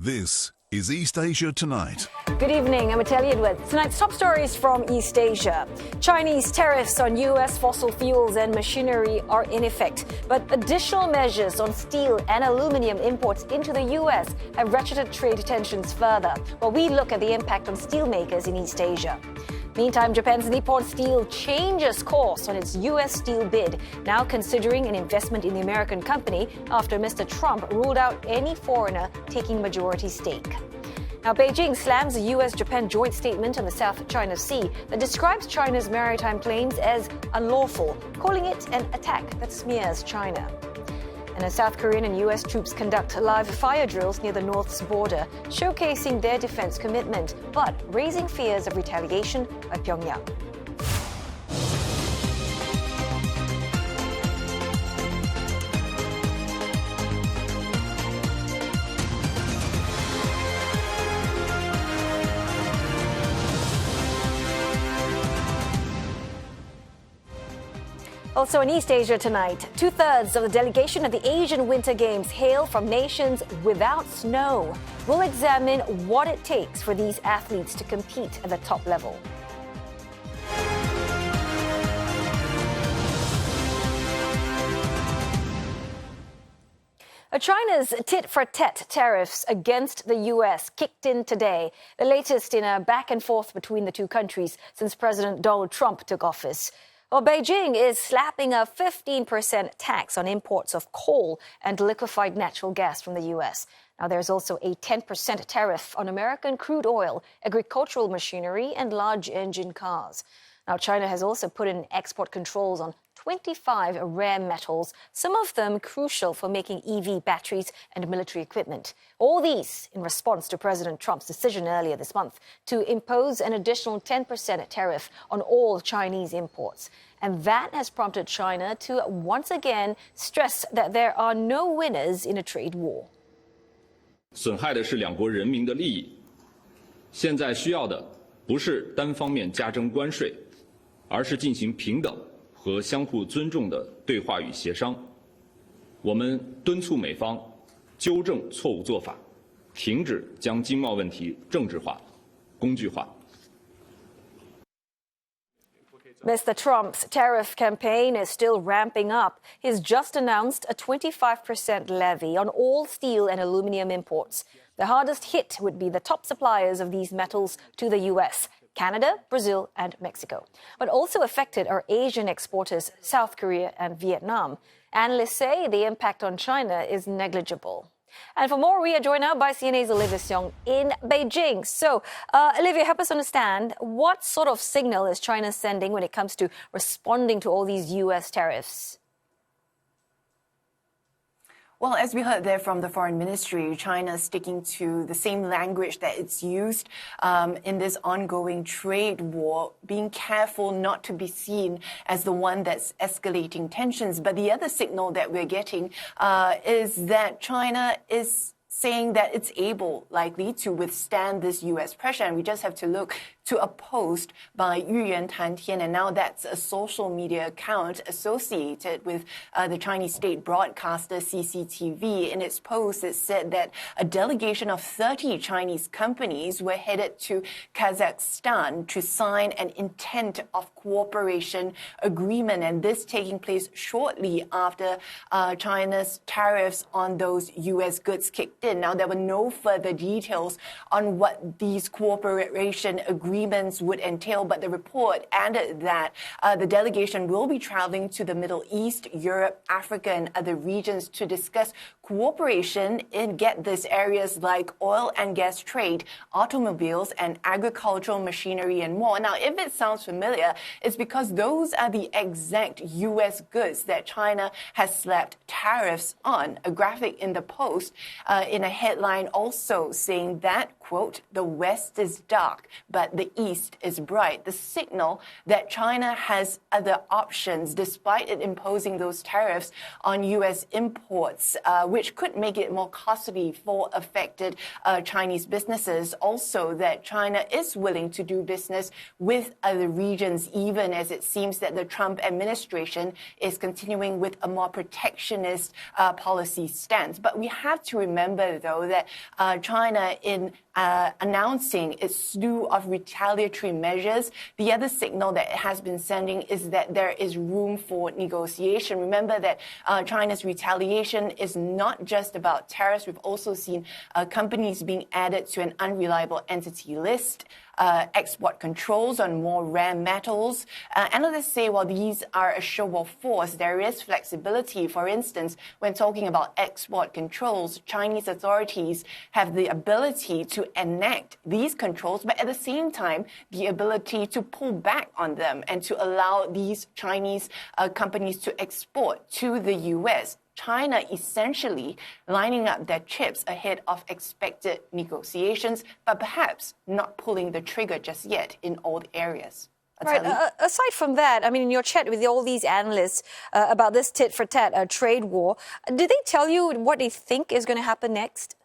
This is East Asia Tonight. Good evening, I'm Ateli Edwards. Tonight's top stories from East Asia. Chinese tariffs on U.S. fossil fuels and machinery are in effect, but additional measures on steel and aluminium imports into the U.S. have ratcheted trade tensions further, while we look at the impact on steelmakers in East Asia. Meantime, Japan's Nippon Steel changes course on its U.S. steel bid, now considering an investment in the American company after Mr. Trump ruled out any foreigner taking majority stake. Now, Beijing slams a U.S.-Japan joint statement on the South China Sea that describes China's maritime claims as unlawful, calling it an attack that smears China. And as South Korean and U.S. troops conduct live fire drills near the North's border, showcasing their defense commitment, but raising fears of retaliation by Pyongyang. Also in East Asia tonight, two-thirds of the delegation of the Asian Winter Games hail from nations without snow. We'll examine what it takes for these athletes to compete at the top level. China's tit-for-tat tariffs against the U.S. kicked in today, the latest in a back and forth between the two countries since President Donald Trump took office. Well, Beijing is slapping a 15% tax on imports of coal and liquefied natural gas from the U.S. Now, there's also a 10% tariff on American crude oil, agricultural machinery, and large engine cars. Now, China has also put in export controls on 25 rare metals, some of them crucial for making EV batteries and military equipment. All these in response to President Trump's decision earlier this month to impose an additional 10% tariff on all Chinese imports. And that has prompted China to once again stress that there are no winners in a trade war. 损害的是两国人民的利益。现在需要的不是单方面加征关税，而是进行平等和相互尊重的对话与协商。我们敦促美方纠正错误做法，停止将经贸问题政治化、工具化。 Mr. Trump's tariff campaign is still ramping up. He's just announced a 25% levy on all steel and aluminium imports. The hardest hit would be the top suppliers of these metals to the U.S., Canada, Brazil, and Mexico. But also affected are Asian exporters, South Korea and Vietnam. Analysts say the impact on China is negligible. And for more, we are joined now by CNA's Olivia Seong in Beijing. So, Olivia, help us understand what sort of signal is China sending when it comes to responding to all these U.S. tariffs? Well, as we heard there from the Foreign Ministry, China is sticking to the same language that it's used in this ongoing trade war, being careful not to be seen as the one that's escalating tensions. But the other signal that we're getting is that China is saying that it's able, likely, to withstand this U.S. pressure. And we just have to look to a post by Yuyuan Tantian, and now that's a social media account associated with the Chinese state broadcaster CCTV. In its post, it said that a delegation of 30 Chinese companies were headed to Kazakhstan to sign an intent of cooperation agreement, and this taking place shortly after China's tariffs on those U.S. goods kicked in. Now, there were no further details on what these cooperation agreements would entail, but the report added that the delegation will be traveling to the Middle East, Europe, Africa, and other regions to discuss cooperation in, get this, areas like oil and gas trade, automobiles, and agricultural machinery, and more. Now, if it sounds familiar, it's because those are the exact U.S. goods that China has slapped tariffs on. A graphic in the Post in a headline also saying that, quote, "The West is dark, but the East is bright." The signal that China has other options despite it imposing those tariffs on U.S. imports. which could make it more costly for affected Chinese businesses. Also, that China is willing to do business with other regions, even as it seems that the Trump administration is continuing with a more protectionist policy stance. But we have to remember, though, that China, in announcing its slew of retaliatory measures, the other signal that it has been sending is that there is room for negotiation. Remember that China's retaliation is not just about tariffs. We've also seen companies being added to an unreliable entity list, export controls on more rare metals. Analysts say while these are a show of force, there is flexibility. For instance, when talking about export controls, Chinese authorities have the ability to enact these controls, but at the same time, the ability to pull back on them and to allow these Chinese companies to export to the U.S. China essentially lining up their chips ahead of expected negotiations, but perhaps not pulling the trigger just yet in all the areas. Right. Aside from that, I mean, in your chat with all these analysts about this tit-for-tat trade war, did they tell you what they think is going to happen next?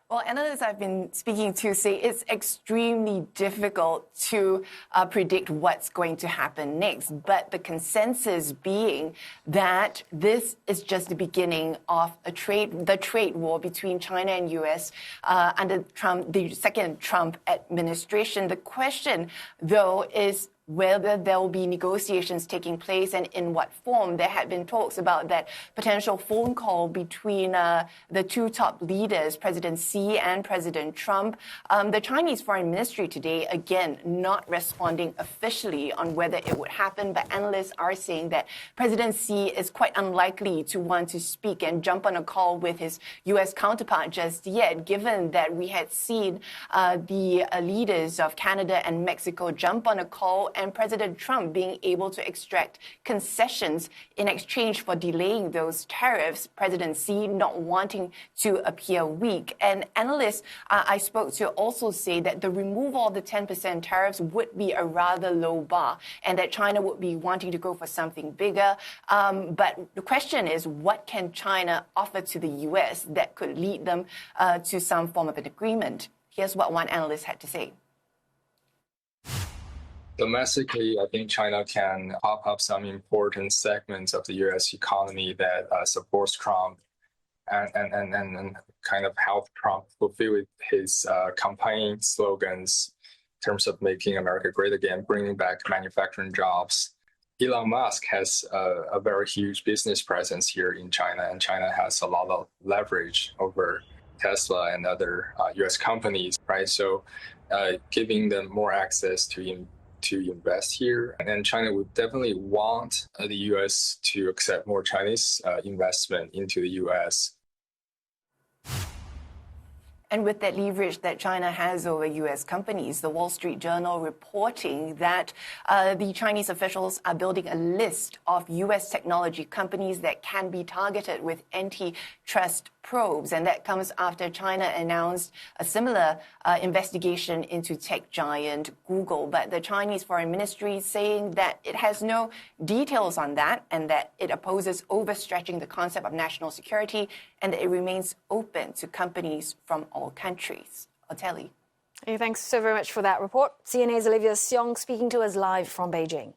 Well, analysts I've been speaking to say it's extremely difficult to predict what's going to happen next. But the consensus being that this is just the beginning of the trade war between China and U.S. Under Trump, the second Trump administration. The question, though, is whether there will be negotiations taking place and in what form. There had been talks about that potential phone call between the two top leaders, President Xi and President Trump. The Chinese Foreign Ministry today, again, not responding officially on whether it would happen, but analysts are saying that President Xi is quite unlikely to want to speak and jump on a call with his U.S. counterpart just yet, given that we had seen the leaders of Canada and Mexico jump on a call and President Trump being able to extract concessions in exchange for delaying those tariffs, President Xi not wanting to appear weak. And analysts I spoke to also say that the removal of the 10% tariffs would be a rather low bar and that China would be wanting to go for something bigger. But the question is, what can China offer to the U.S. that could lead them to some form of an agreement? Here's what one analyst had to say. Domestically, I think China can pop up some important segments of the U.S. economy that supports Trump and kind of help Trump fulfill his campaign slogans in terms of making America great again, bringing back manufacturing jobs. Elon Musk has a very huge business presence here in China, and China has a lot of leverage over Tesla and other U.S. companies, right? So giving them more access to invest here. And China would definitely want the U.S. to accept more Chinese investment into the U.S. And with that leverage that China has over U.S. companies, the Wall Street Journal reporting that the Chinese officials are building a list of U.S. technology companies that can be targeted with antitrust probes. And that comes after China announced a similar investigation into tech giant Google. But the Chinese Foreign Ministry is saying that it has no details on that and that it opposes overstretching the concept of national security and that it remains open to companies from all countries. Oteli. Hey, thanks so very much for that report. CNA's Olivia Seong speaking to us live from Beijing.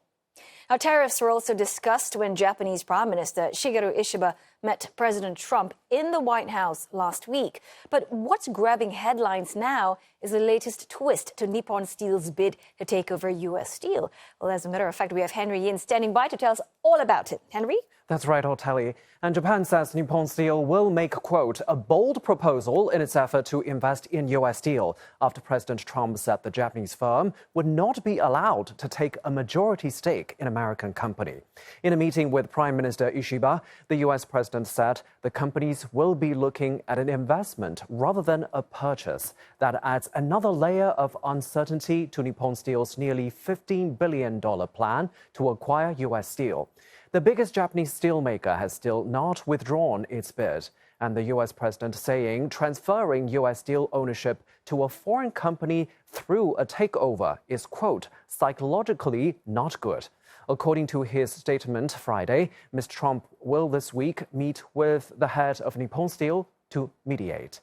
Now, tariffs were also discussed when Japanese Prime Minister Shigeru Ishiba met President Trump in the White House last week. But what's grabbing headlines now is the latest twist to Nippon Steel's bid to take over U.S. Steel. Well, as a matter of fact, we have Henry Yin standing by to tell us all about it. Henry? That's right, Oteli. And Japan says Nippon Steel will make, quote, a bold proposal in its effort to invest in U.S. Steel after President Trump said the Japanese firm would not be allowed to take a majority stake in American company. In a meeting with Prime Minister Ishiba, the U.S. president said the companies will be looking at an investment rather than a purchase. That adds another layer of uncertainty to Nippon Steel's nearly $15 billion plan to acquire U.S. Steel. The biggest Japanese steelmaker has still not withdrawn its bid, and the U.S. president saying transferring U.S. Steel ownership to a foreign company through a takeover is, quote, psychologically not good. According to his statement Friday, Mr. Trump will this week meet with the head of Nippon Steel to mediate.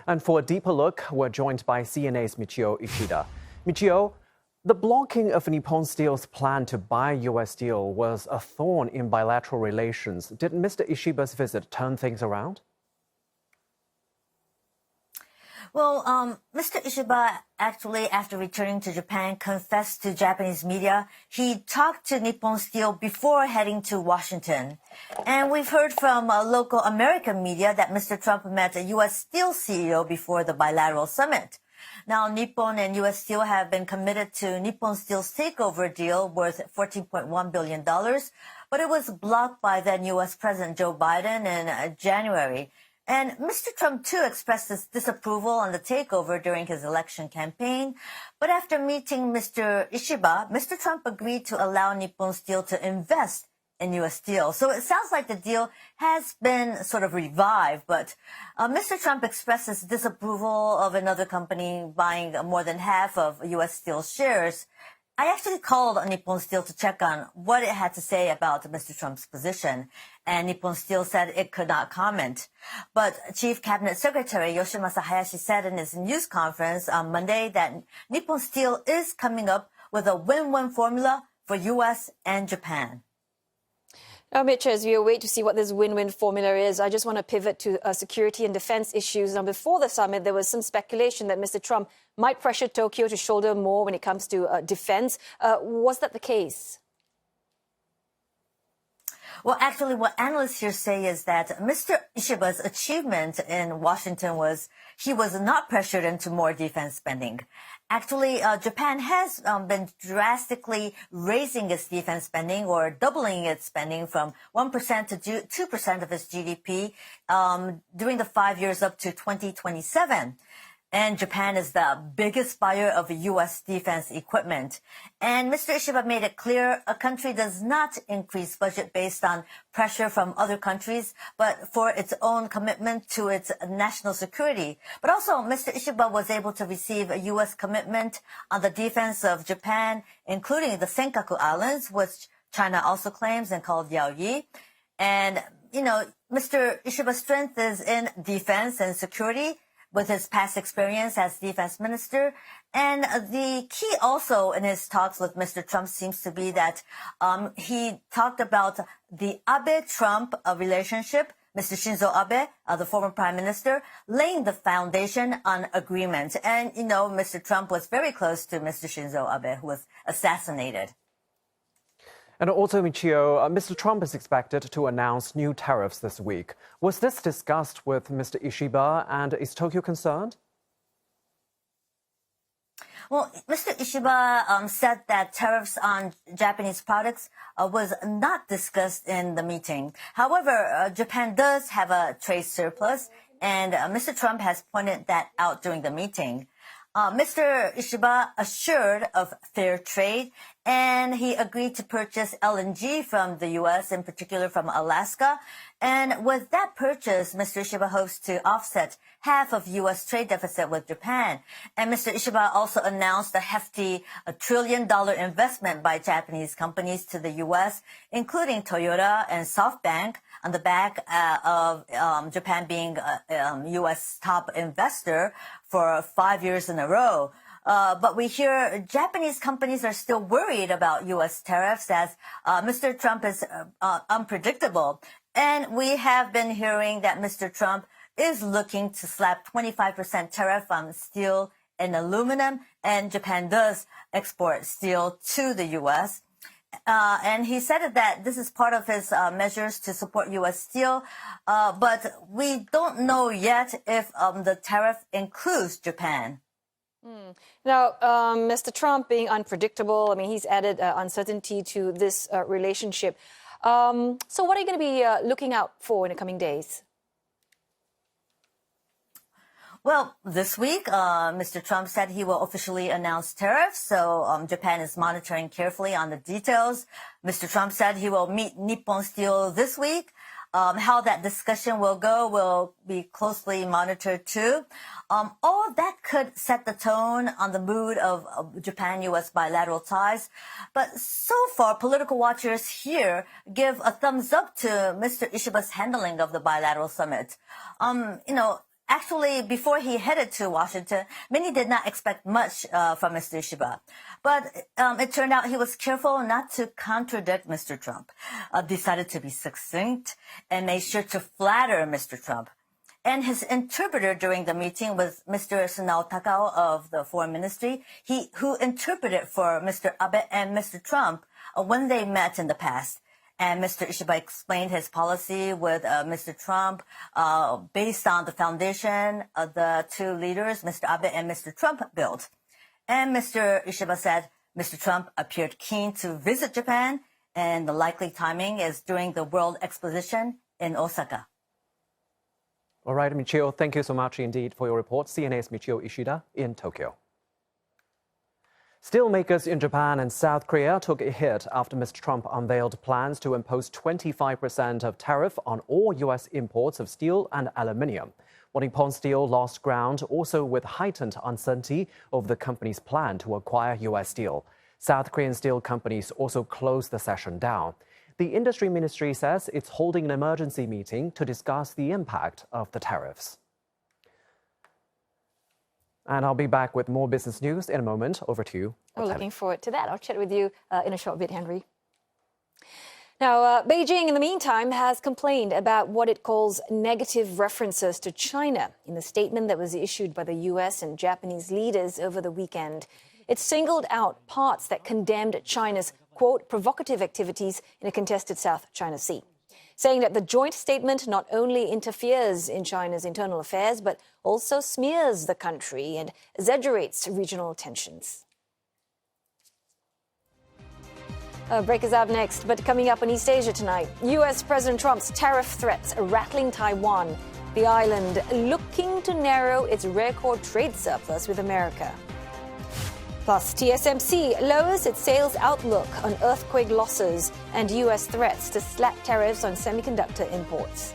And for a deeper look, we're joined by CNA's Michio Ishida. Michio, the blocking of Nippon Steel's plan to buy U.S. steel was a thorn in bilateral relations. Did Mr. Ishiba's visit turn things around? Well, Mr. Ishiba actually, after returning to Japan, confessed to Japanese media he talked to Nippon Steel before heading to Washington. And we've heard from local American media that Mr. Trump met a U.S. Steel CEO before the bilateral summit. Now, Nippon and U.S. Steel have been committed to Nippon Steel's takeover deal worth $14.1 billion, but it was blocked by then U.S. President Joe Biden in January. And Mr. Trump, too, expressed his disapproval on the takeover during his election campaign. But after meeting Mr. Ishiba, Mr. Trump agreed to allow Nippon Steel to invest in U.S. Steel. So it sounds like the deal has been sort of revived. But Mr. Trump expressed his disapproval of another company buying more than half of U.S. Steel shares. I actually called on Nippon Steel to check on what it had to say about Mr. Trump's position, and Nippon Steel said it could not comment. But Chief Cabinet Secretary Yoshimasa Hayashi said in his news conference on Monday that Nippon Steel is coming up with a win-win formula for U.S. and Japan. Now, Mitch, as we await to see what this win-win formula is, I just want to pivot to security and defense issues. Now, before the summit, there was some speculation that Mr. Trump might pressure Tokyo to shoulder more when it comes to defense. Was that the case? Well, actually, what analysts here say is that Mr. Ishiba's achievement in Washington was he was not pressured into more defense spending. Actually, Japan has been drastically raising its defense spending or doubling its spending from 1% to 2% of its GDP during the 5 years up to 2027. And Japan is the biggest buyer of U.S. defense equipment. And Mr. Ishiba made it clear a country does not increase budget based on pressure from other countries, but for its own commitment to its national security. But also, Mr. Ishiba was able to receive a U.S. commitment on the defense of Japan, including the Senkaku Islands, which China also claims and called Yaoyi. And, you know, Mr. Ishiba's strength is in defense and security, with his past experience as defense minister. And the key also in his talks with Mr. Trump seems to be that he talked about the Abe-Trump relationship, Mr. Shinzo Abe, the former prime minister, laying the foundation on agreement. And, you know, Mr. Trump was very close to Mr. Shinzo Abe, who was assassinated. And also, Michio, Mr. Trump is expected to announce new tariffs this week. Was this discussed with Mr. Ishiba, and is Tokyo concerned? Well, Mr. Ishiba said that tariffs on Japanese products was not discussed in the meeting. However, Japan does have a trade surplus, and Mr. Trump has pointed that out during the meeting. Mr. Ishiba assured of fair trade, and he agreed to purchase LNG from the U.S., in particular from Alaska. And with that purchase, Mr. Ishiba hopes to offset half of U.S. trade deficit with Japan. And Mr. Ishiba also announced a hefty $1 trillion investment by Japanese companies to the U.S., including Toyota and SoftBank, on the back of Japan being a U.S. top investor for 5 years in a row. But we hear Japanese companies are still worried about U.S. tariffs as Mr. Trump is unpredictable. And we have been hearing that Mr. Trump is looking to slap 25% tariff on steel and aluminum, and Japan does export steel to the U.S. And he said that this is part of his measures to support U.S. steel, but we don't know yet if the tariff includes Japan. Now, Mr. Trump being unpredictable, I mean, he's added uncertainty to this relationship. So what are you going to be looking out for in the coming days? Well, this week, Mr. Trump said he will officially announce tariffs, so Japan is monitoring carefully on the details. Mr. Trump said he will meet Nippon Steel this week. How that discussion will go will be closely monitored too. All that could set the tone on the mood of Japan-U.S. bilateral ties. But so far, political watchers here give a thumbs up to Mr. Ishiba's handling of the bilateral summit. Actually, before he headed to Washington, many did not expect much from Mr. Ishiba. But it turned out he was careful not to contradict Mr. Trump, decided to be succinct, and made sure to flatter Mr. Trump. And his interpreter during the meeting was Mr. Sunao Takao of the Foreign Ministry, who interpreted for Mr. Abe and Mr. Trump when they met in the past. And Mr. Ishiba explained his policy with Mr. Trump based on the foundation of the two leaders, Mr. Abe and Mr. Trump, built. And Mr. Ishiba said Mr. Trump appeared keen to visit Japan, and the likely timing is during the World Exposition in Osaka. All right, Michio, thank you so much indeed for your report. CNA's Michio Ishida in Tokyo. Steelmakers in Japan and South Korea took a hit after Mr. Trump unveiled plans to impose 25% of tariff on all U.S. imports of steel and aluminium. While Nippon Steel lost ground also with heightened uncertainty over the company's plan to acquire U.S. steel. South Korean steel companies also closed the session down. The industry ministry says it's holding an emergency meeting to discuss the impact of the tariffs. And I'll be back with more business news in a moment. Over to you. We're looking forward to that. I'll chat with you in a short bit, Henry. Now, Beijing, in the meantime, has complained about what it calls negative references to China in the statement that was issued by the U.S. and Japanese leaders over the weekend. It singled out parts that condemned China's, quote, provocative activities in a contested South China Sea, saying that the joint statement not only interferes in China's internal affairs, but also smears the country and exaggerates regional tensions. Break is up next, but coming up on East Asia tonight, U.S. President Trump's tariff threats rattling Taiwan, the island looking to narrow its record trade surplus with America. Plus, TSMC lowers its sales outlook on earthquake losses and U.S. threats to slap tariffs on semiconductor imports.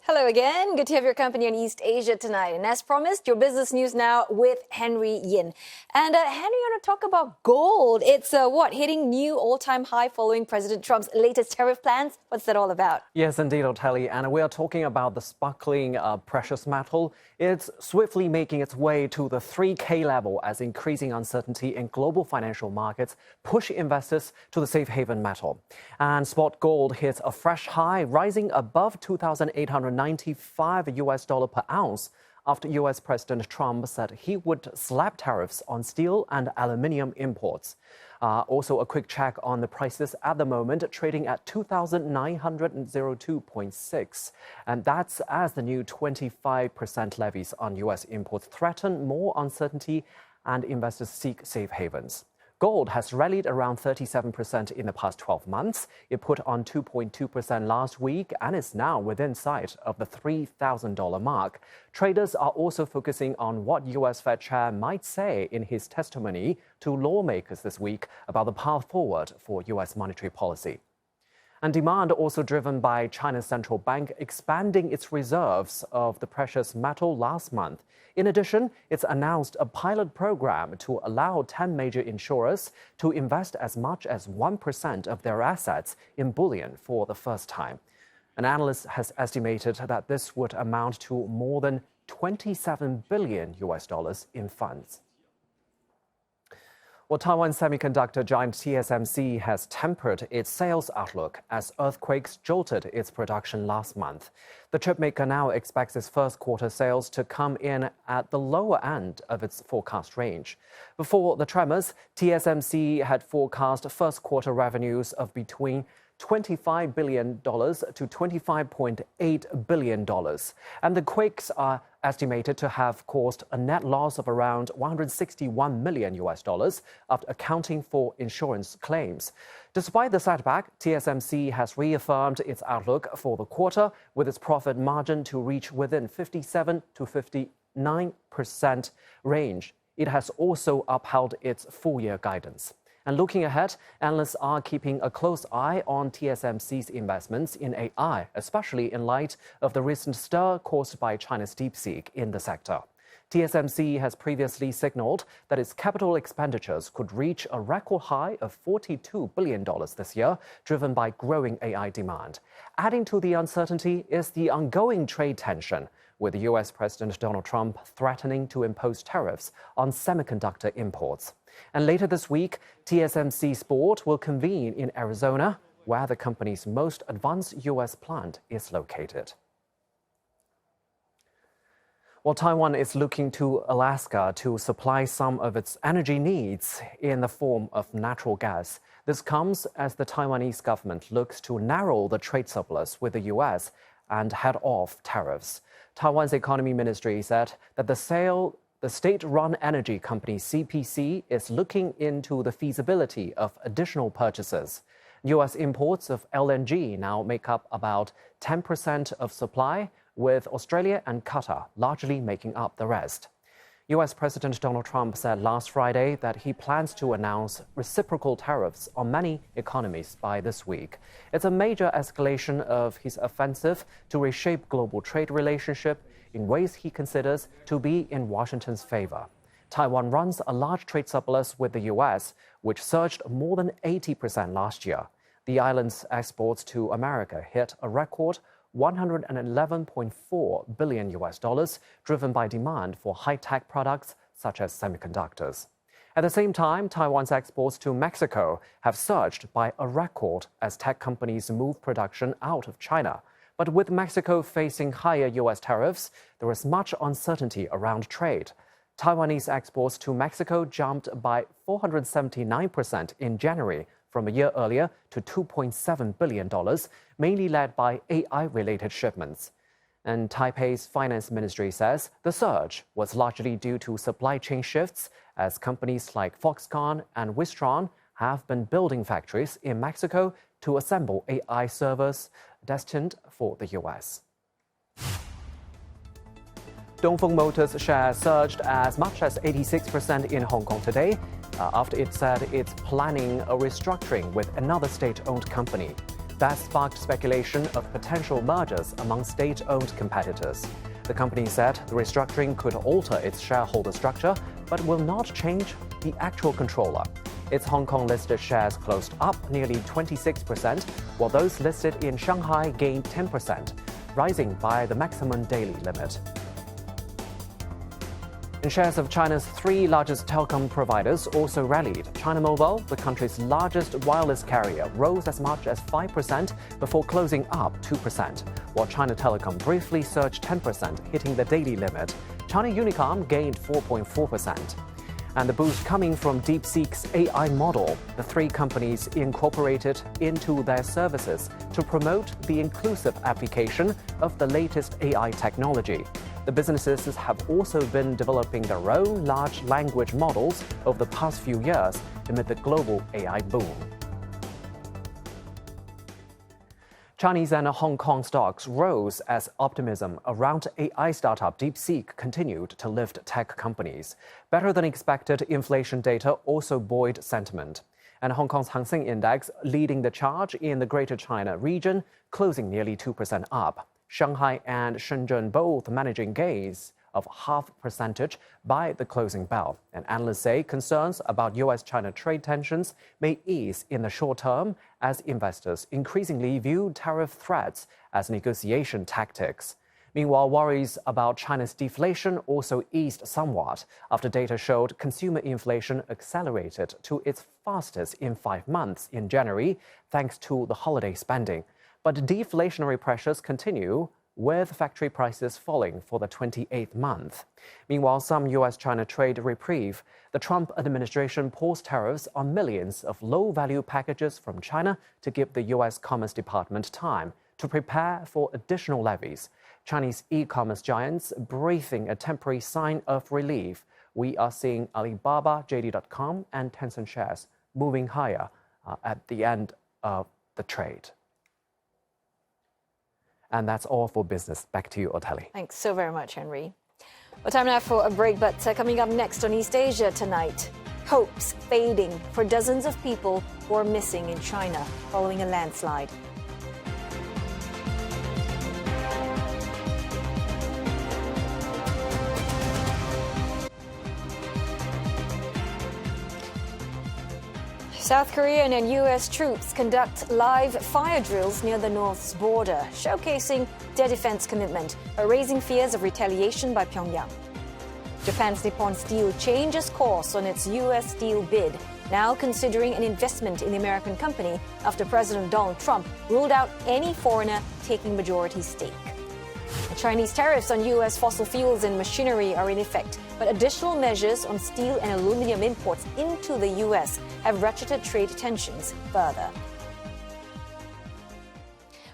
Hello again. Good to have your company on East Asia tonight. And as promised, your business news now with Henry Yin. And Henry, I want to talk about gold. It's hitting new all-time high following President Trump's latest tariff plans. What's that all about? Yes, indeed, Oteli. And we are talking about the sparkling precious metal. It's swiftly making its way to the 3K level as increasing uncertainty in global financial markets push investors to the safe haven metal. And spot gold hits a fresh high, rising above $2,895 per ounce after U.S. President Trump said he would slap tariffs on steel and aluminium imports. Also, a quick check on the prices at the moment, trading at 2,902.6. And that's as the new 25% levies on U.S. imports threaten more uncertainty and investors seek safe havens. Gold has rallied around 37% in the past 12 months. It put on 2.2% last week and is now within sight of the $3,000 mark. Traders are also focusing on what U.S. Fed Chair might say in his testimony to lawmakers this week about the path forward for U.S. monetary policy. And demand also driven by China's central bank expanding its reserves of the precious metal last month. In addition, it's announced a pilot program to allow 10 major insurers to invest as much as 1% of their assets in bullion for the first time. An analyst has estimated that this would amount to more than $27 billion in funds. Well, Taiwan semiconductor giant TSMC has tempered its sales outlook as earthquakes jolted its production last month. The chipmaker now expects its first quarter sales to come in at the lower end of its forecast range. Before the tremors, TSMC had forecast first quarter revenues of between $25 billion to $25.8 billion. And the quakes are estimated to have caused a net loss of around $161 million after accounting for insurance claims. Despite the setback, TSMC has reaffirmed its outlook for the quarter, with its profit margin to reach within 57 to 59% range. It has also upheld its full-year guidance. And looking ahead, analysts are keeping a close eye on TSMC's investments in AI, especially in light of the recent stir caused by China's DeepSeek in the sector. TSMC has previously signaled that its capital expenditures could reach a record high of $42 billion this year, driven by growing AI demand. Adding to the uncertainty is the ongoing trade tension, with US President Donald Trump threatening to impose tariffs on semiconductor imports. And later this week, TSMC's board will convene in Arizona, where the company's most advanced US plant is located. Well, Taiwan is looking to Alaska to supply some of its energy needs in the form of natural gas. This comes as the Taiwanese government looks to narrow the trade surplus with the US and head off tariffs. Taiwan's economy ministry said that the state-run energy company CPC is looking into the feasibility of additional purchases. U.S. imports of LNG now make up about 10% of supply, with Australia and Qatar largely making up the rest. U.S. President Donald Trump said last Friday that he plans to announce reciprocal tariffs on many economies by this week. It's a major escalation of his offensive to reshape global trade relationship in ways he considers to be in Washington's favor. Taiwan runs a large trade surplus with the U.S., which surged more than 80% last year. The island's exports to America hit a record $111.4 billion, driven by demand for high-tech products such as semiconductors. At the same time, Taiwan's exports to Mexico have surged by a record as tech companies move production out of China. But with Mexico facing higher U.S. tariffs, there is much uncertainty around trade. Taiwanese exports to Mexico jumped by 479% in January from a year earlier to $2.7 billion, mainly led by AI-related shipments. And Taipei's finance ministry says the surge was largely due to supply chain shifts, as companies like Foxconn and Wistron have been building factories in Mexico to assemble AI servers destined for the U.S. Dongfeng Motors shares surged as much as 86% in Hong Kong today, after it said it's planning a restructuring with another state-owned company. That sparked speculation of potential mergers among state-owned competitors. The company said the restructuring could alter its shareholder structure, but will not change the actual controller. Its Hong Kong-listed shares closed up nearly 26%, while those listed in Shanghai gained 10%, rising by the maximum daily limit. And shares of China's three largest telecom providers also rallied. China Mobile, the country's largest wireless carrier, rose as much as 5% before closing up 2%, while China Telecom briefly surged 10%, hitting the daily limit. China Unicom gained 4.4%. And the boost coming from DeepSeek's AI model, the three companies incorporated into their services to promote the inclusive application of the latest AI technology. The businesses have also been developing their own large language models over the past few years amid the global AI boom. Chinese and Hong Kong stocks rose as optimism around AI startup DeepSeek continued to lift tech companies. Better than expected inflation data also buoyed sentiment. And Hong Kong's Hang Seng Index leading the charge in the Greater China region, closing nearly 2% up. Shanghai and Shenzhen both managing gains of 0.5% by the closing bell. And analysts say concerns about US-China trade tensions may ease in the short term as investors increasingly view tariff threats as negotiation tactics. Meanwhile, worries about China's deflation also eased somewhat after data showed consumer inflation accelerated to its fastest in 5 months in January, thanks to the holiday spending. But deflationary pressures continue with factory prices falling for the 28th month. Meanwhile, some U.S.-China trade reprieve. The Trump administration paused tariffs on millions of low-value packages from China to give the U.S. Commerce Department time to prepare for additional levies. Chinese e-commerce giants breathing a temporary sign of relief. We are seeing Alibaba, JD.com, and Tencent shares moving higher at the end of the trade. And that's all for business. Back to you, Oteli. Thanks so very much, Henry. Well, time now for a break, but coming up next on East Asia tonight, hopes fading for dozens of people who are missing in China following a landslide. South Korean and U.S. troops conduct live fire drills near the North's border, showcasing their defense commitment, but raising fears of retaliation by Pyongyang. Japan's Nippon Steel changes course on its U.S. steel bid, now considering an investment in the American company after President Donald Trump ruled out any foreigner taking majority stake. The Chinese tariffs on U.S. fossil fuels and machinery are in effect, but additional measures on steel and aluminium imports into the U.S. have ratcheted trade tensions further.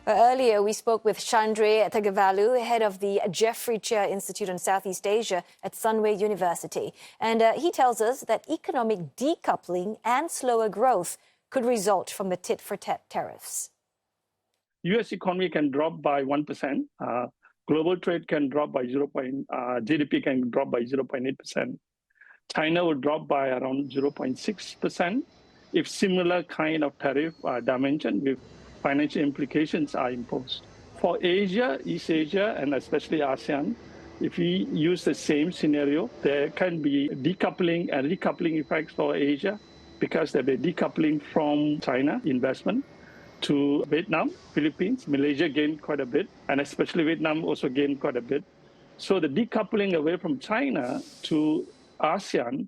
Earlier, we spoke with Chandre Tagavalu, head of the Jeffrey Chair Institute on Southeast Asia at Sunway University. And he tells us that economic decoupling and slower growth could result from the tit-for-tat tariffs. U.S. economy can drop by 1%. Global trade can drop by GDP can drop by 0.8%. China will drop by around 0.6% if similar kind of tariff dimension with financial implications are imposed. For Asia, East Asia, and especially ASEAN, if we use the same scenario, there can be decoupling and recoupling effects for Asia because there will be decoupling from China investment to Vietnam, Philippines. Malaysia gained quite a bit, and especially Vietnam also gained quite a bit. So the decoupling away from China to ASEAN,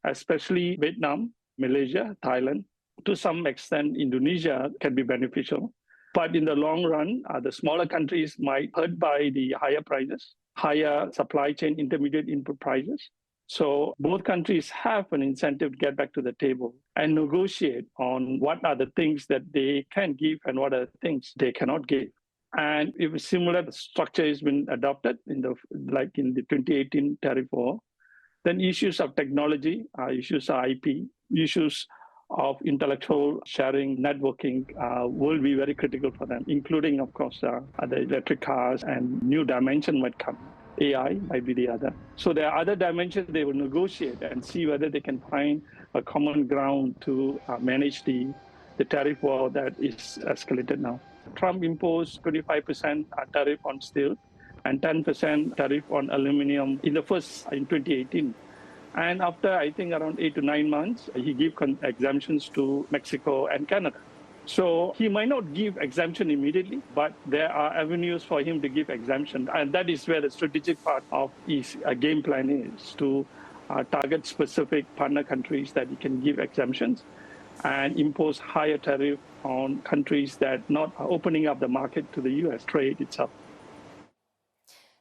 especially Vietnam, Malaysia, Thailand, to some extent Indonesia can be beneficial. But in the long run, the smaller countries might hurt by the higher prices, higher supply chain intermediate input prices. So both countries have an incentive to get back to the table and negotiate on what are the things that they can give and what are the things they cannot give. And if a similar structure has been adopted in the 2018 tariff war, then issues of technology, issues of IP, issues of intellectual sharing, networking will be very critical for them, including, of course, the electric cars, and new dimension might come. AI might be the other. So there are other dimensions they will negotiate and see whether they can find a common ground to manage the tariff war that is escalated now. Trump imposed 25% tariff on steel and 10% tariff on aluminium in 2018. And after, I think, around 8 to 9 months, he gave exemptions to Mexico and Canada. So he might not give exemption immediately, but there are avenues for him to give exemption. And that is where the strategic part of his game plan is, to target specific partner countries that he can give exemptions and impose higher tariff on countries that not opening up the market to the U.S. trade itself.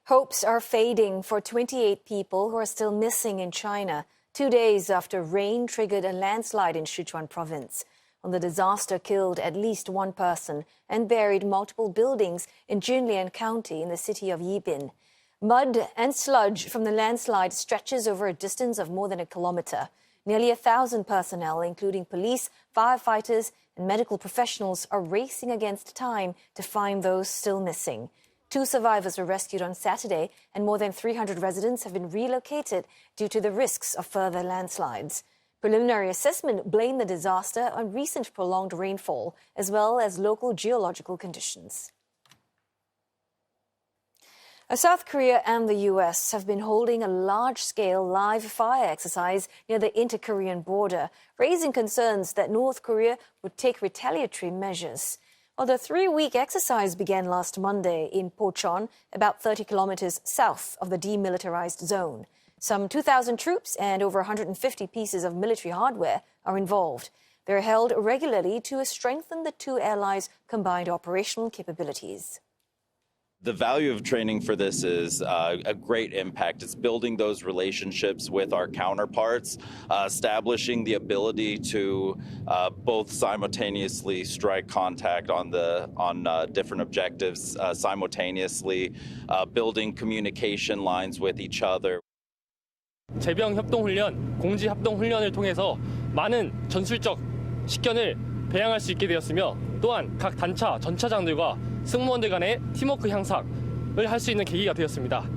Hopes are fading for 28 people who are still missing in China, 2 days after rain triggered a landslide in Sichuan province. The disaster killed at least one person and buried multiple buildings in Junlian County in the city of Yibin. Mud and sludge from the landslide stretches over a distance of more than a kilometer. Nearly 1,000 personnel, including police, firefighters, and medical professionals, are racing against time to find those still missing. 2 survivors were rescued on Saturday, and more than 300 residents have been relocated due to the risks of further landslides. Preliminary assessment blamed the disaster on recent prolonged rainfall, as well as local geological conditions. South Korea and the U.S. have been holding a large-scale live fire exercise near the inter-Korean border, raising concerns that North Korea would take retaliatory measures. Well, the 3-week exercise began last Monday in Pocheon, about 30 kilometers south of the demilitarized zone. Some 2,000 troops and over 150 pieces of military hardware are involved. They're held regularly to strengthen the two allies' combined operational capabilities. The value of training for this is a great impact. It's building those relationships with our counterparts, establishing the ability to both simultaneously strike contact on different objectives simultaneously, building communication lines with each other. 제병 협동 훈련, 공지 합동 훈련을 통해서 많은 전술적 식견을 배양할 수 있게 되었으며 또한 각 단차, 전차장들과 승무원들 간의 팀워크 향상을 할 수 있는 계기가 되었습니다.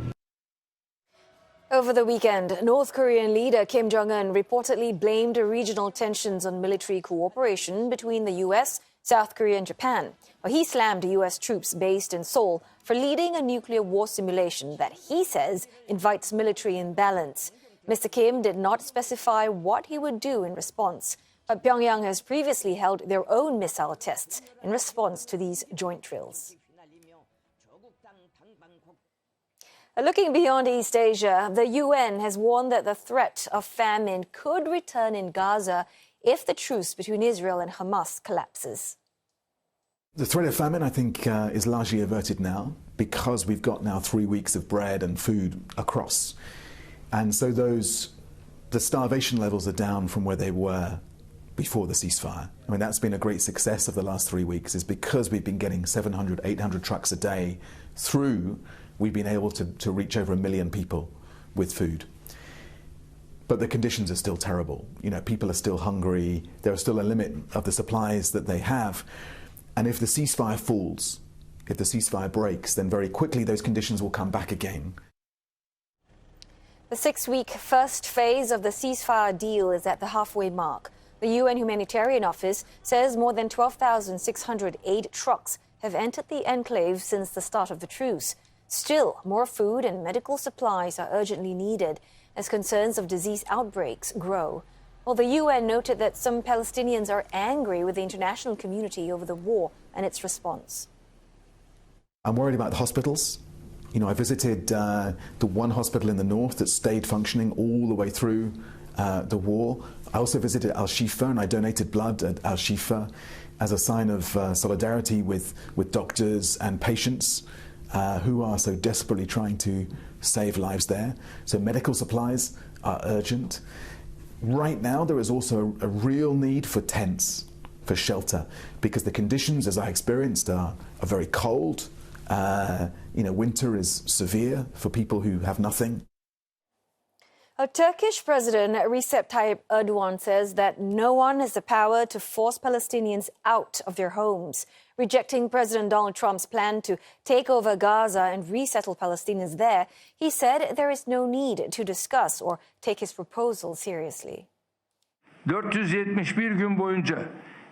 Over the weekend, North Korean leader Kim Jong-un reportedly blamed regional tensions on military cooperation between the U.S., South Korea and Japan. He slammed U.S. troops based in Seoul for leading a nuclear war simulation that he says invites military imbalance. Mr. Kim did not specify what he would do in response. But Pyongyang has previously held their own missile tests in response to these joint drills. Looking beyond East Asia, the UN has warned that the threat of famine could return in Gaza if the truce between Israel and Hamas collapses. The threat of famine, I think, is largely averted now because we've got now 3 weeks of bread and food across. And so the starvation levels are down from where they were before the ceasefire. I mean, that's been a great success of the last 3 weeks, is because we've been getting 700, 800 trucks a day through, we've been able to reach over 1 million people with food. But the conditions are still terrible. You know, people are still hungry. There is still a limit of the supplies that they have. And if the ceasefire falls, if the ceasefire breaks, then very quickly those conditions will come back again. The 6-week first phase of the ceasefire deal is at the halfway mark. The UN Humanitarian Office says more than 12,600 aid trucks have entered the enclave since the start of the truce. Still, more food and medical supplies are urgently needed as concerns of disease outbreaks grow. Well, the UN noted that some Palestinians are angry with the international community over the war and its response. I'm worried about the hospitals. You know, I visited the one hospital in the north that stayed functioning all the way through the war. I also visited Al-Shifa and I donated blood at Al-Shifa as a sign of solidarity with doctors and patients who are so desperately trying to save lives there. So medical supplies are urgent. Right now there is also a real need for tents, for shelter, because the conditions, as I experienced, are very cold. Winter is severe for people who have nothing. Turkish President Recep Tayyip Erdogan says that no one has the power to force Palestinians out of their homes, rejecting President Donald Trump's plan to take over Gaza and resettle Palestinians there. He said there is no need to discuss or take his proposal seriously. 471 gün boyunca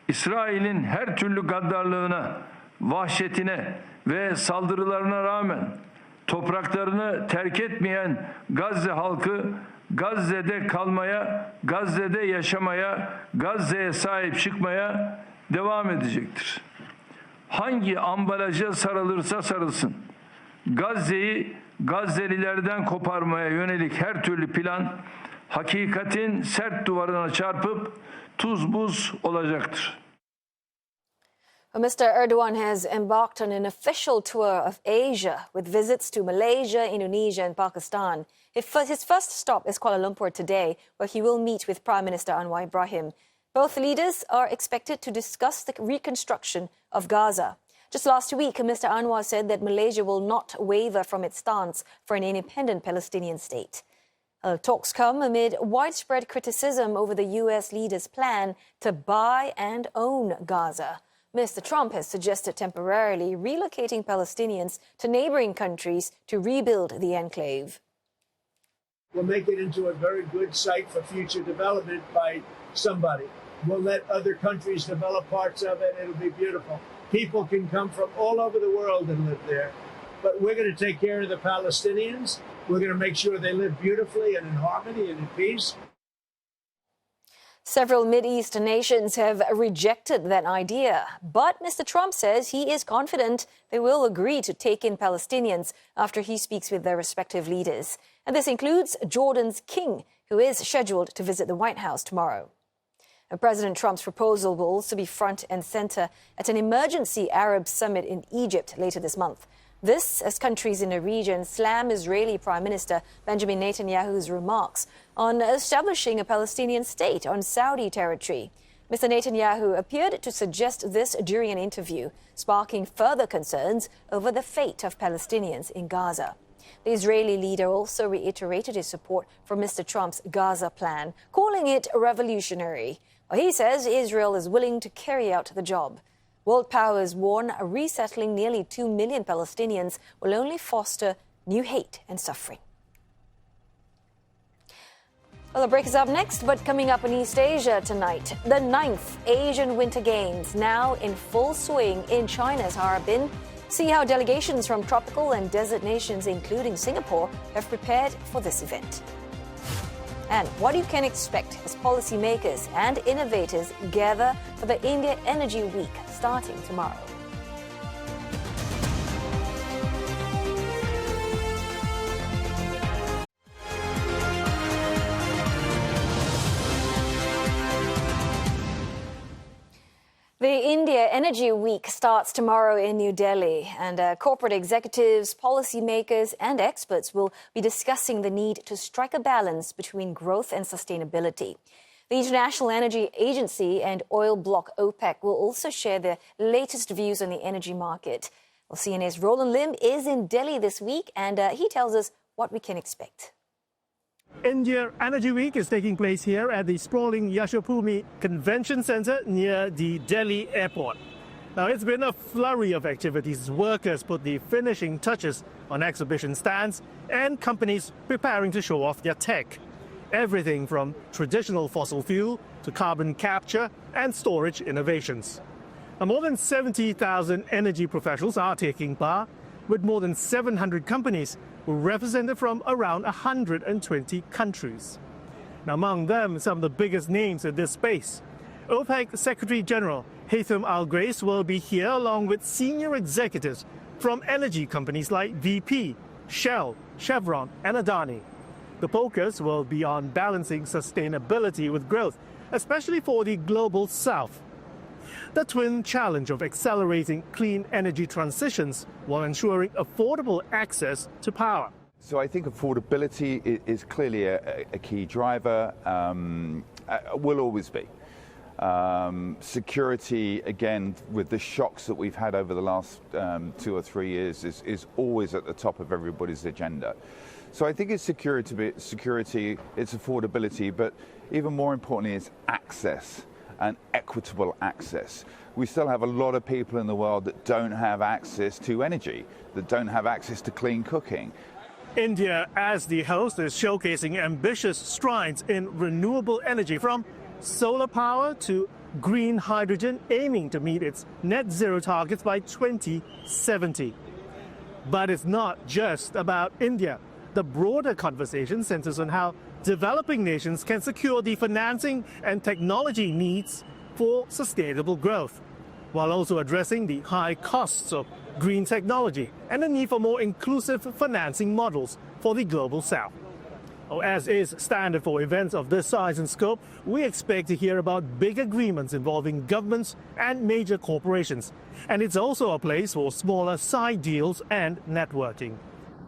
İsrail'in her türlü gaddarlığına, vahşetine ve saldırılarına rağmen topraklarını terk etmeyen Gazze halkı Gazze'de kalmaya, Gazze'de yaşamaya, Gazze'ye sahip çıkmaya devam edecektir. Hangi ambalaja sarılırsa sarılsın, Gazze'yi Gazze'lilerden koparmaya yönelik her türlü plan hakikatin sert duvarına çarpıp tuz buz olacaktır. Mr. Erdogan has embarked on an official tour of Asia with visits to Malaysia, Indonesia and Pakistan. His first stop is Kuala Lumpur today, where he will meet with Prime Minister Anwar Ibrahim. Both leaders are expected to discuss the reconstruction of Gaza. Just last week, Mr. Anwar said that Malaysia will not waver from its stance for an independent Palestinian state. Talks come amid widespread criticism over the U.S. leader's plan to buy and own Gaza. Mr. Trump has suggested temporarily relocating Palestinians to neighboring countries to rebuild the enclave. We'll make it into a very good site for future development by somebody. We'll let other countries develop parts of it. It'll be beautiful. People can come from all over the world and live there. But we're going to take care of the Palestinians. We're going to make sure they live beautifully and in harmony and in peace. Several Mideast nations have rejected that idea. But Mr. Trump says he is confident they will agree to take in Palestinians after he speaks with their respective leaders. And this includes Jordan's king, who is scheduled to visit the White House tomorrow. President Trump's proposal will also be front and center at an emergency Arab summit in Egypt later this month. This as countries in the region slam Israeli Prime Minister Benjamin Netanyahu's remarks on establishing a Palestinian state on Saudi territory. Mr. Netanyahu appeared to suggest this during an interview, sparking further concerns over the fate of Palestinians in Gaza. The Israeli leader also reiterated his support for Mr. Trump's Gaza plan, calling it revolutionary. He says Israel is willing to carry out the job. World powers warn resettling nearly 2 million Palestinians will only foster new hate and suffering. Well, the break is up next, but coming up in East Asia tonight, the 9th Asian Winter Games now in full swing in China's Harbin. See how delegations from tropical and desert nations, including Singapore, have prepared for this event. And what you can expect as policymakers and innovators gather for the India Energy Week starting tomorrow. The India Energy Week starts tomorrow in New Delhi, and corporate executives, policymakers and experts will be discussing the need to strike a balance between growth and sustainability. The International Energy Agency and oil bloc OPEC will also share their latest views on the energy market. Well, CNA's Roland Lim is in Delhi this week, and he tells us what we can expect. India Energy Week is taking place here at the sprawling Yashobhoomi Convention Center near the Delhi airport. Now, it's been a flurry of activities. Workers put the finishing touches on exhibition stands and companies preparing to show off their tech. Everything from traditional fossil fuel to carbon capture and storage innovations. Now, more than 70,000 energy professionals are taking part, with more than 700 companies represented from around 120 countries. Now, among them, some of the biggest names in this space. OPEC Secretary General Haytham Al-Grace will be here along with senior executives from energy companies like BP, Shell, Chevron and Adani. The focus will be on balancing sustainability with growth, especially for the global south. The twin challenge of accelerating clean energy transitions while ensuring affordable access to power. So I think affordability is clearly a key driver, will always be. Security, again, with the shocks that we've had over the last 2 or 3 years, is always at the top of everybody's agenda. So I think it's security, it's affordability, but even more importantly, it's access. And equitable access. We still have a lot of people in the world that don't have access to energy, that don't have access to clean cooking. India, as the host, is showcasing ambitious strides in renewable energy, from solar power to green hydrogen, aiming to meet its net zero targets by 2070. But it's not just about India. The broader conversation centers on how developing nations can secure the financing and technology needs for sustainable growth, while also addressing the high costs of green technology and the need for more inclusive financing models for the global south. As is standard for events of this size and scope, we expect to hear about big agreements involving governments and major corporations. And it's also a place for smaller side deals and networking.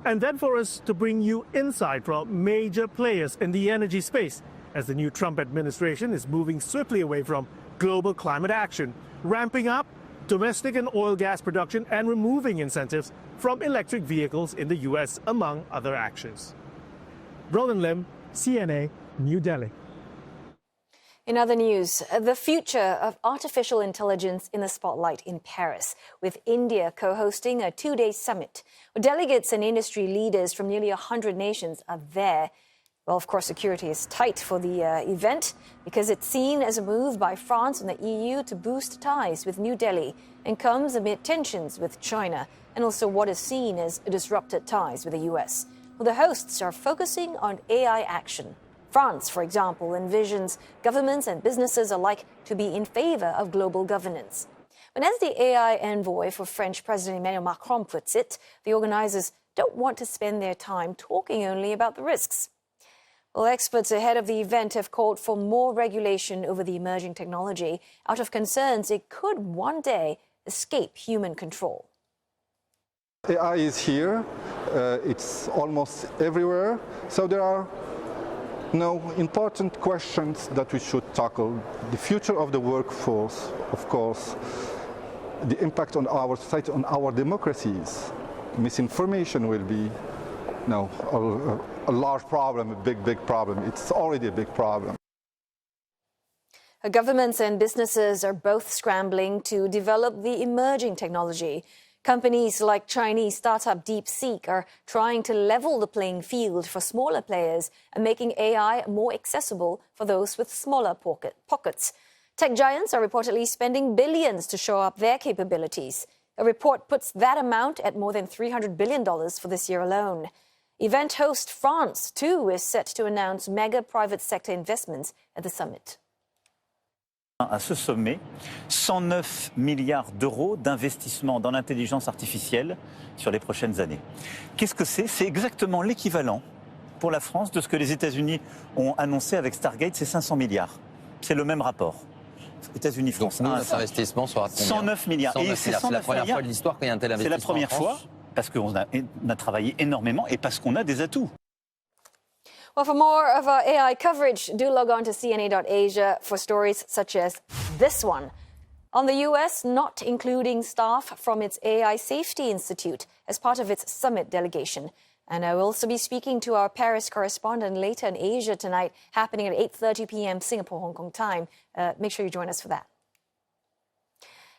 And then for us to bring you insight from major players in the energy space, as the new Trump administration is moving swiftly away from global climate action, ramping up domestic and oil gas production and removing incentives from electric vehicles in the U.S., among other actions. Roland Lim, CNA, New Delhi. In other news, the future of artificial intelligence in the spotlight in Paris, with India co-hosting a 2-day summit. Delegates and industry leaders from nearly 100 nations are there. Well, of course, security is tight for the event because it's seen as a move by France and the EU to boost ties with New Delhi, and comes amid tensions with China and also what is seen as disrupted ties with the US. Well, the hosts are focusing on AI action. France, for example, envisions governments and businesses alike to be in favor of global governance. But as the AI envoy for French President Emmanuel Macron puts it, the organizers don't want to spend their time talking only about the risks. Well, experts ahead of the event have called for more regulation over the emerging technology out of concerns it could one day escape human control. AI is here, it's almost everywhere, so there are important questions that we should tackle. The future of the workforce, of course, the impact on our society, on our democracies. Misinformation will be a large problem, a big problem. It's already a big problem. Governments and businesses are both scrambling to develop the emerging technology. Companies like Chinese startup DeepSeek are trying to level the playing field for smaller players and making AI more accessible for those with smaller pockets. Tech giants are reportedly spending billions to show up their capabilities. A report puts that amount at more than $300 billion for this year alone. Event host France, too, is set to announce mega private sector investments at the summit. À ce sommet, 109 milliards d'euros d'investissement dans l'intelligence artificielle sur les prochaines années. Qu'est-ce que c'est? C'est exactement l'équivalent pour la France de ce que les États-Unis ont annoncé avec Stargate, c'est 500 milliards. C'est le même rapport. États-Unis, France. Donc, notre investissement sera combien? 109 milliards. 109 Et c'est la première fois de l'histoire qu'il y a un tel investissement. C'est la première fois parce qu'on a travaillé énormément et parce qu'on a des atouts. Well, for more of our AI coverage, do log on to CNA.Asia for stories such as this one. On the US not including staff from its AI Safety Institute as part of its summit delegation. And I will also be speaking to our Paris correspondent later in Asia tonight, happening at 8:30 p.m. Singapore, Hong Kong time. Make sure you join us for that.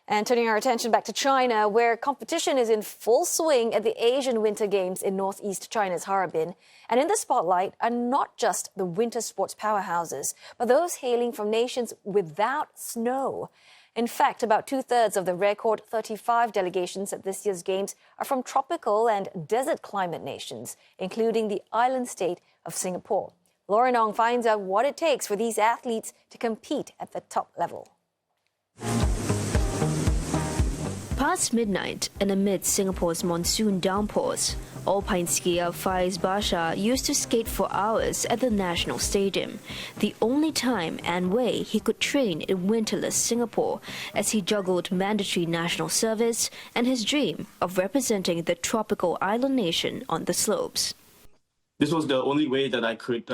And turning our attention back to China, where competition is in full swing at the Asian Winter Games in northeast China's Harbin. And in the spotlight are not just the winter sports powerhouses, but those hailing from nations without snow. In fact, about 2/3 of the record 35 delegations at this year's Games are from tropical and desert climate nations, including the island state of Singapore. Lauren Ong finds out what it takes for these athletes to compete at the top level. Past midnight and amid Singapore's monsoon downpours, alpine skier Faiz Basha used to skate for hours at the National Stadium, the only time and way he could train in winterless Singapore, as he juggled mandatory national service and his dream of representing the tropical island nation on the slopes. This was the only way that I could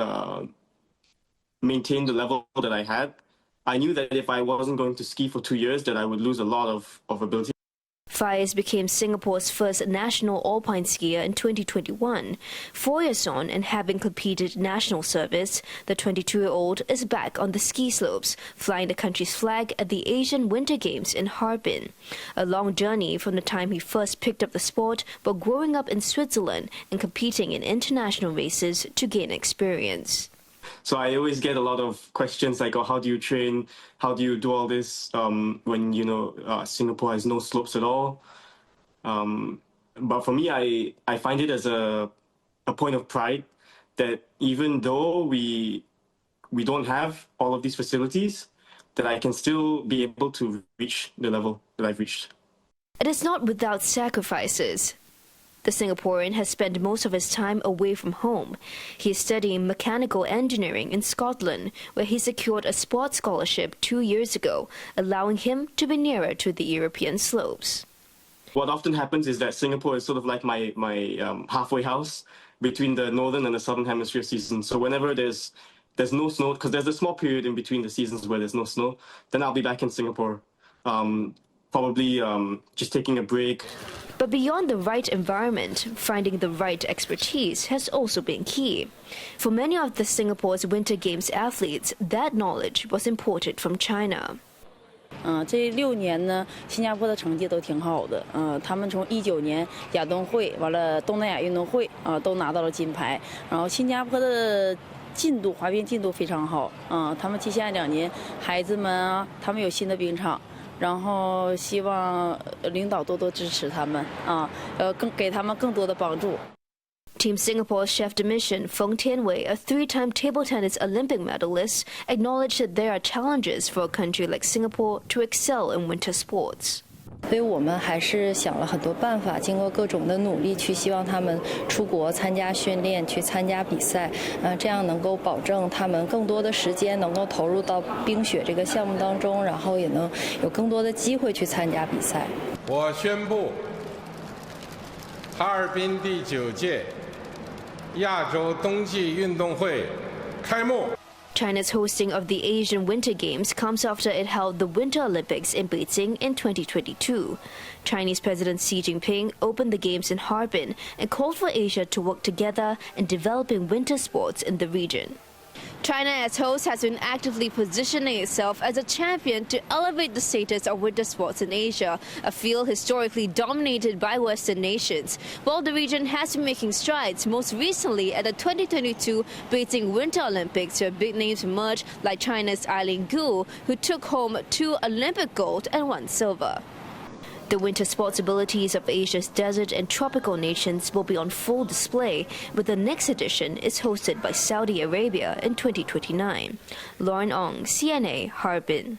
maintain the level that I had. I knew that if I wasn't going to ski for 2 years, that I would lose a lot of ability. Faiz became Singapore's first national alpine skier in 2021. 4 years on and having completed national service, the 22-year-old is back on the ski slopes, flying the country's flag at the Asian Winter Games in Harbin. A long journey from the time he first picked up the sport, but growing up in Switzerland and competing in international races to gain experience. So I always get a lot of questions like, oh, how do you train? How do you do all this when, Singapore has no slopes at all? But for me, I find it as a point of pride that even though we don't have all of these facilities, that I can still be able to reach the level that I've reached. It is not without sacrifices. The Singaporean has spent most of his time away from home. He is studying mechanical engineering in Scotland, where he secured a sports scholarship 2 years ago, allowing him to be nearer to the European slopes. What often happens is that Singapore is sort of like my halfway house between the northern and the southern hemisphere seasons. So whenever there's no snow, because there's a small period in between the seasons where there's no snow, then I'll be back in Singapore. Probably just taking a break. But beyond the right environment, finding the right expertise has also been key. For many of the Singapore's Winter Games athletes, that knowledge was imported from China. 这6年呢，新加坡的成绩都挺好的。他们从19年亚冬会完了东南亚运动会都拿到了金牌。然后新加坡的滑冰进度非常好。他们接下来2年，孩子们他们有新的冰场。 然后希望领导多多支持他们给他们更多的帮助。 Team Singapore's chef de mission, Feng Tianwei, a 3-time table tennis Olympic medalist, acknowledged that there are challenges for a country like Singapore to excel in winter sports. 所以我们还是想了很多办法，经过各种的努力，去希望他们出国参加训练，去参加比赛，这样能够保证他们更多的时间能够投入到冰雪这个项目当中，然后也能有更多的机会去参加比赛。我宣布，哈尔滨第9届亚洲冬季运动会开幕。 China's hosting of the Asian Winter Games comes after it held the Winter Olympics in Beijing in 2022. Chinese President Xi Jinping opened the Games in Harbin and called for Asia to work together in developing winter sports in the region. China as host has been actively positioning itself as a champion to elevate the status of winter sports in Asia, a field historically dominated by Western nations. While the region has been making strides, most recently at the 2022 Beijing Winter Olympics, where big names emerged like China's Eileen Gu, who took home 2 Olympic gold and 1 silver. The winter sports abilities of Asia's desert and tropical nations will be on full display, but the next edition is hosted by Saudi Arabia in 2029. Lauren Ong, CNA, Harbin.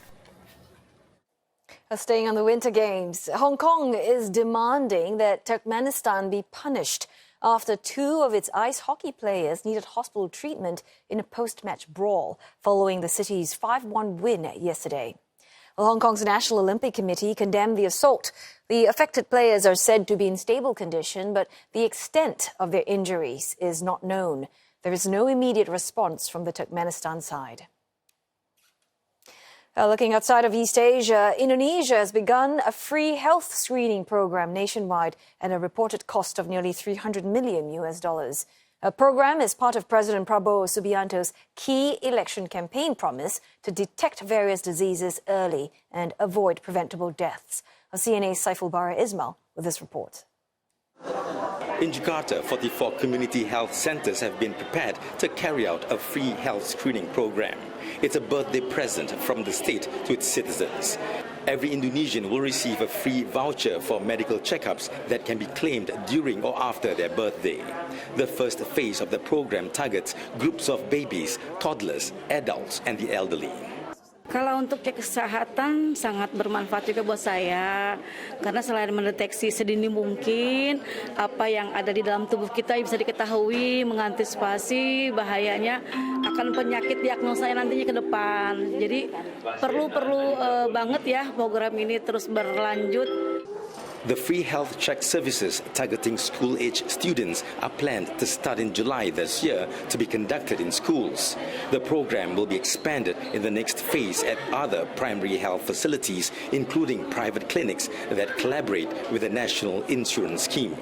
Staying on the Winter Games, Hong Kong is demanding that Turkmenistan be punished after 2 of its ice hockey players needed hospital treatment in a post-match brawl following the city's 5-1 win yesterday. Well, Hong Kong's National Olympic Committee condemned the assault. The affected players are said to be in stable condition, but the extent of their injuries is not known. There is no immediate response from the Turkmenistan side. Looking outside of East Asia, Indonesia has begun a free health screening program nationwide at a reported cost of nearly $300 million. A program is part of President Prabowo Subianto's key election campaign promise to detect various diseases early and avoid preventable deaths. CNA's Saiful Bara Ismail with this report. In Jakarta, 44 community health centers have been prepared to carry out a free health screening program. It's a birthday present from the state to its citizens. Every Indonesian will receive a free voucher for medical checkups that can be claimed during or after their birthday. The first phase of the program targets groups of babies, toddlers, adults, and the elderly. Kalau untuk cek kesehatan sangat bermanfaat juga buat saya karena selain mendeteksi sedini mungkin apa yang ada di dalam tubuh kita bisa diketahui, mengantisipasi bahayanya akan penyakit diagnosa nantinya ke depan. Jadi perlu banget ya program ini terus berlanjut. The free health check services targeting school-age students are planned to start in July this year to be conducted in schools. The program will be expanded in the next phase at other primary health facilities, including private clinics that collaborate with the National Insurance Scheme.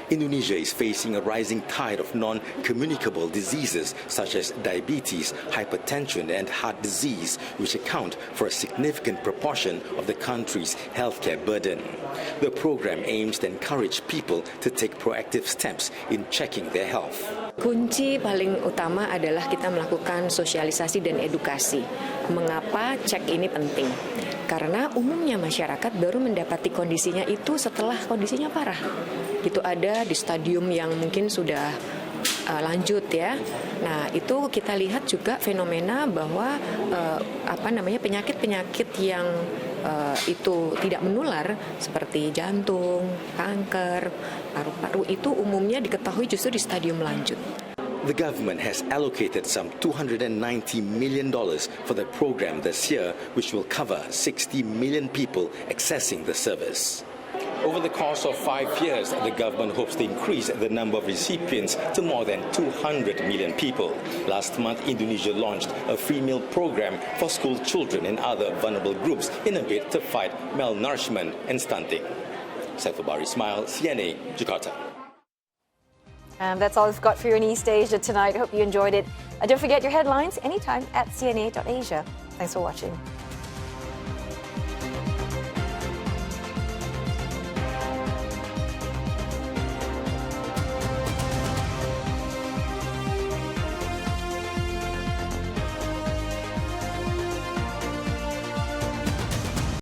Indonesia is facing a rising tide of non-communicable diseases such as diabetes, hypertension, and heart disease, which account for a significant proportion of the country's healthcare burden. The program aims to encourage people to take proactive steps in checking their health. Kunci paling utama adalah kita melakukan sosialisasi dan edukasi. Mengapa cek ini penting? Karena umumnya masyarakat baru mendapati kondisinya itu setelah kondisinya parah. Itu ada di stadium yang mungkin sudah lanjut ya. Nah, itu kita lihat juga fenomena bahwa penyakit-penyakit yang itu tidak menular seperti jantung, kanker, paru-paru itu umumnya diketahui justru di stadium lanjut. The government has allocated some $290 million for the program this year, which will cover 60 million people accessing the service. Over the course of 5 years, the government hopes to increase the number of recipients to more than 200 million people. Last month, Indonesia launched a free meal program for school children and other vulnerable groups in a bid to fight malnourishment and stunting. Saiful Bara Ismail, CNA, Jakarta. And that's all we've got for you in East Asia tonight. Hope you enjoyed it. Don't forget your headlines anytime at cna.asia. Thanks for watching.